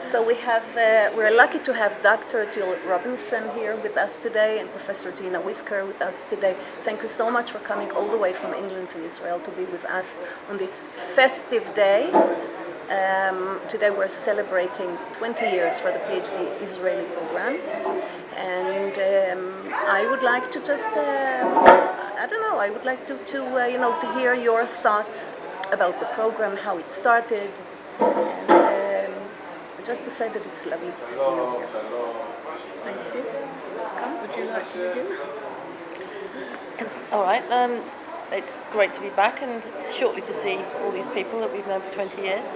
So we're lucky to have Dr. G'Jill Robinson here with us today and Professor G'ina וויסקר with us today. Thank you so much for coming all the way from England to Israel to be with us on this festive day. Today we're celebrating 20 years for the PhD Israeli program. And I would like to just, I would like to hear your thoughts about the program, how it started, and just to say that it's lovely to see you here. Thank you. Come, would you like to begin? All right. It's great to be back and shortly to see all these people that we've known for 20 years.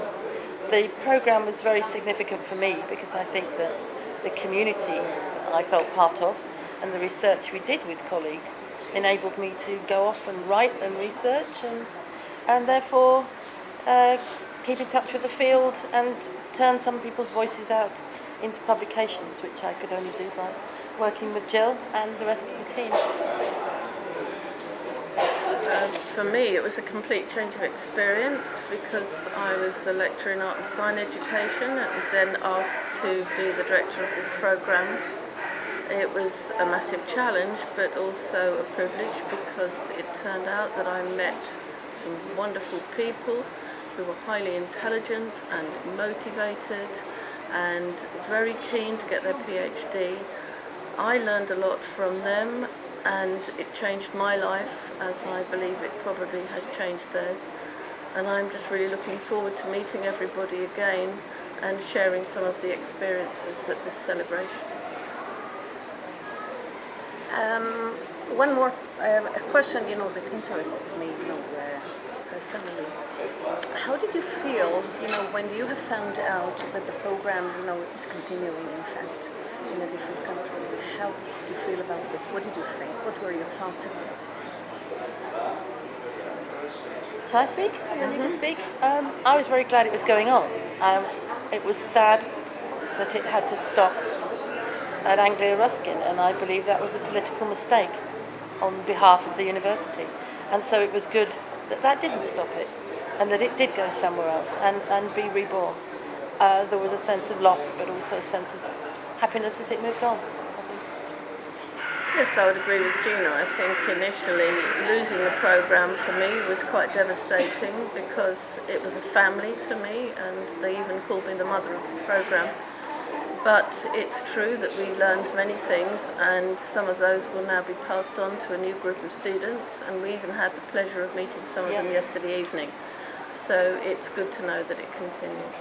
The program was very significant for me because I think that the community I felt part of and the research we did with colleagues enabled me to go off and write and research and therefore keep in touch with the field and turn some people's voices out into publications, which I could only do by working with G'Jill and the rest of the team. For me, it was a complete change of experience because I was a lecturer in art and design education and then asked to be the director of this program. It was a massive challenge, but also a privilege because it turned out that I met some wonderful people who were highly intelligent and motivated and very keen to get their PhD. I learned a lot from them and it changed my life, as I believe it probably has changed theirs. And I'm just really looking forward to meeting everybody again and sharing some of the experiences at this celebration. One more question, that interests me, personally. How did you feel, when you have found out that the program, is continuing, in fact, in a different country? How did you feel about this? What did you think? What were your thoughts about this? Shall I speak? You can speak. I was very glad it was going on. It was sad that it had to stop at Anglia Ruskin, and I believe that was a political mistake on behalf of the university. And so it was good that didn't stop it, and that it did go somewhere else and be reborn. There was a sense of loss, but also a sense of happiness that it moved on. Yes, I would agree with G'ina. I think initially losing the program for me was quite devastating because it was a family to me, and they even called me the mother of the program. But it's true that we learned many things, and some of those will now be passed on to a new group of students, and we even had the pleasure of meeting some of them yesterday evening. So it's good to know that it continues.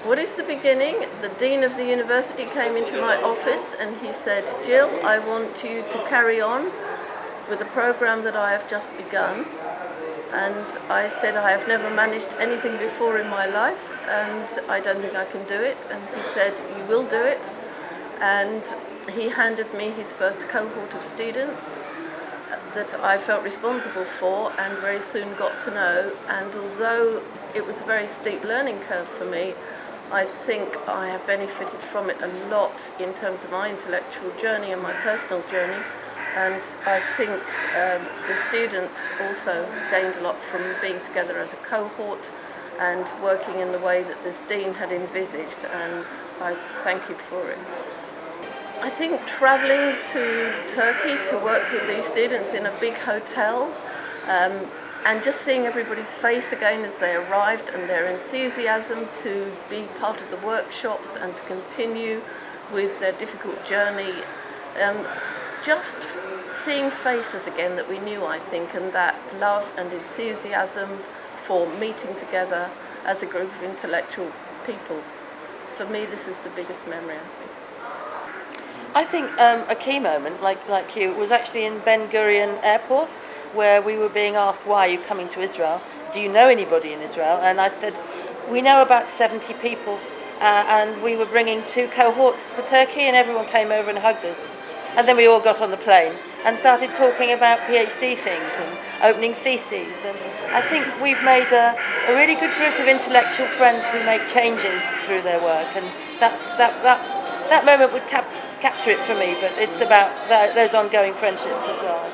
What is the beginning? The dean of the university came into my office and he said, "G'Jill, I want you to carry on with a program that I have just begun." And I said, "I have never managed anything before in my life and I don't think I can do it." And he said, "You will do it." And he handed me his first cohort of students that I felt responsible for and very soon got to know. And although it was a very steep learning curve for me, I think I have benefited from it a lot in terms of my intellectual journey and my personal journey. And I think the students also gained a lot from being together as a cohort and working in the way that this dean had envisaged, and I thank you for it. I think travelling to Turkey to work with these students in a big hotel and just seeing everybody's face again as they arrived and their enthusiasm to be part of the workshops and to continue with their difficult journey, just seeing faces again that we knew, I think, and that love and enthusiasm for meeting together as a group of intellectual people. For me, this is the biggest memory, I think. I think a key moment, like you, was actually in Ben Gurion Airport, where we were being asked, "Why are you coming to Israel? Do you know anybody in Israel?" And I said, "We know about 70 people, and we were bringing 2 cohorts to Turkey, and everyone came over and hugged us." And then we all got on the plane and started talking about PhD things and opening theses. And I think we've made a really good group of intellectual friends who make changes through their work. And that moment would capture it for me, but it's about those ongoing friendships as well.